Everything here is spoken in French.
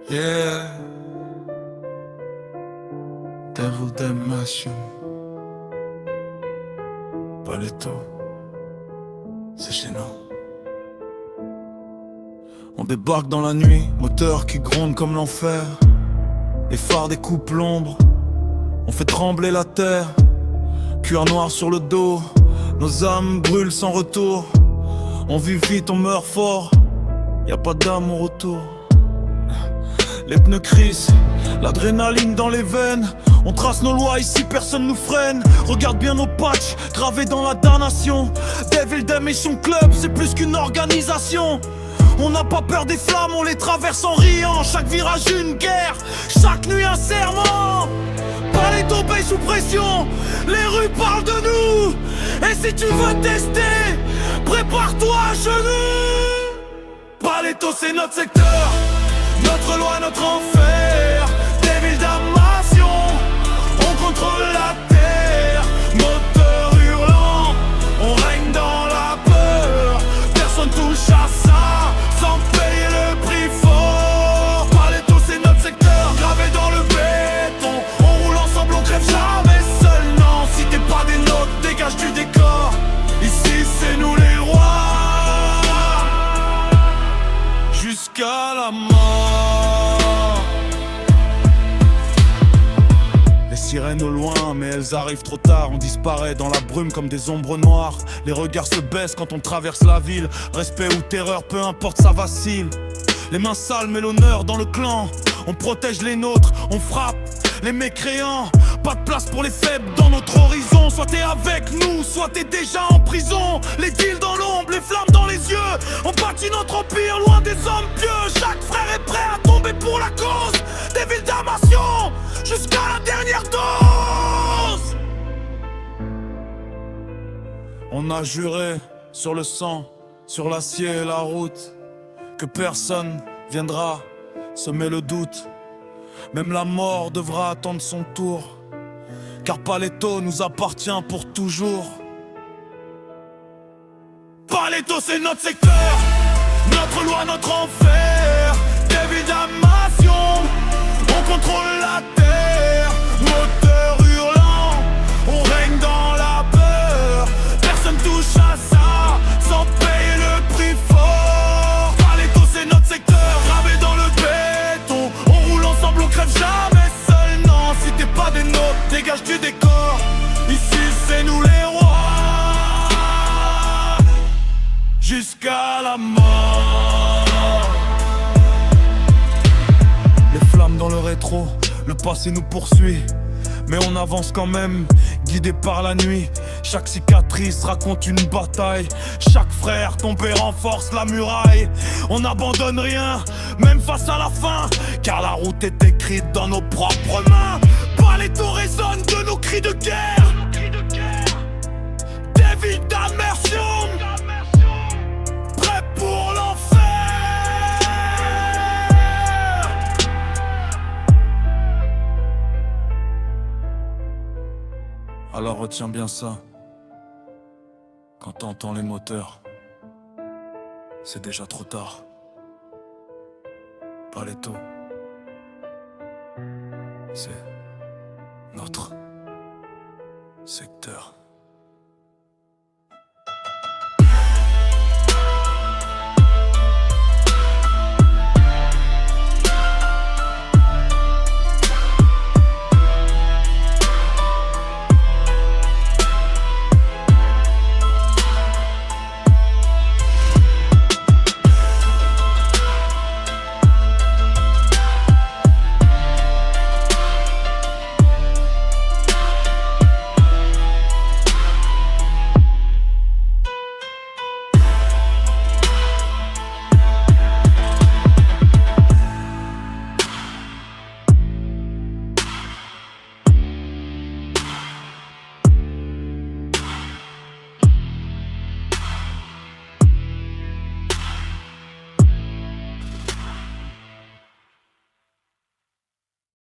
Yeah, Devil Damnation. Paletto, c'est chez nous. On débarque dans la nuit, moteur qui gronde comme l'enfer. Les phares découpent l'ombre, on fait trembler la terre. Cuir noir sur le dos, nos âmes brûlent sans retour. On vit vite, on meurt fort, y a pas d'âme au retour. Les pneus crissent, l'adrénaline dans les veines. On trace nos lois, ici personne nous freine. Regarde bien nos patchs, gravés dans la damnation. Devil Damnation Club, c'est plus qu'une organisation. On n'a pas peur des flammes, on les traverse en riant. Chaque virage une guerre, chaque nuit un serment. Paletto paye sous pression, les rues parlent de nous. Et si tu veux tester, prépare-toi à genoux. Paletto c'est notre secteur, notre loi, notre enfer. Devil Damnation, on contrôle la terre. Moteur hurlant, on règne dans la peur. Personne touche à ça sans payer le prix fort. Paletto c'est notre secteur, gravé dans le béton. On roule ensemble, on crève jamais seul, non. Si t'es pas des nôtres, dégage du décor. Ici c'est nous les rois, jusqu'à la mort. Les sirènes au loin, mais elles arrivent trop tard. On disparaît dans la brume comme des ombres noires. Les regards se baissent quand on traverse la ville. Respect ou terreur, peu importe, ça vacille. Les mains sales, mais l'honneur dans le clan. On protège les nôtres, on frappe les mécréants. Pas de place pour les faibles dans notre horizon. Soit t'es avec nous, soit t'es déjà en prison. Les deals dans l'ombre, les flammes dans les yeux. On bâtit notre empire loin des hommes pieux. Chaque frère est prêt à tomber pour la cause. Devil Damnation, jusqu'à la dernière dose. On a juré sur le sang, sur l'acier et la route, que personne viendra semer le doute. Même la mort devra attendre son tour, car Paletto nous appartient pour toujours. Paletto c'est notre secteur, notre loi, notre enfer. Devil Damnation, on contrôle la terre. Moteur hurlant, on règne dans la peur. Personne touche à ça sans payer le prix fort. Paletto c'est notre secteur, gravé dans le béton. On roule ensemble, on crève jamais seul, non. Si t'es pas des nôtres, dégage du décor. Ici c'est nous les rois, jusqu'à la mort. Les flammes dans le rétro, le passé nous poursuit, mais on avance quand même, guidé par la nuit. Chaque cicatrice raconte une bataille. Chaque frère tombé renforce la muraille. On n'abandonne rien, même face à la fin, car la route est écrite dans nos propres mains. Paletto résonne de nos cris de guerre. Devil Damnation, prêt pour l'enfer. Alors retiens bien ça. Quand t'entends les moteurs, c'est déjà trop tard. Paletto, c'est notre secteur.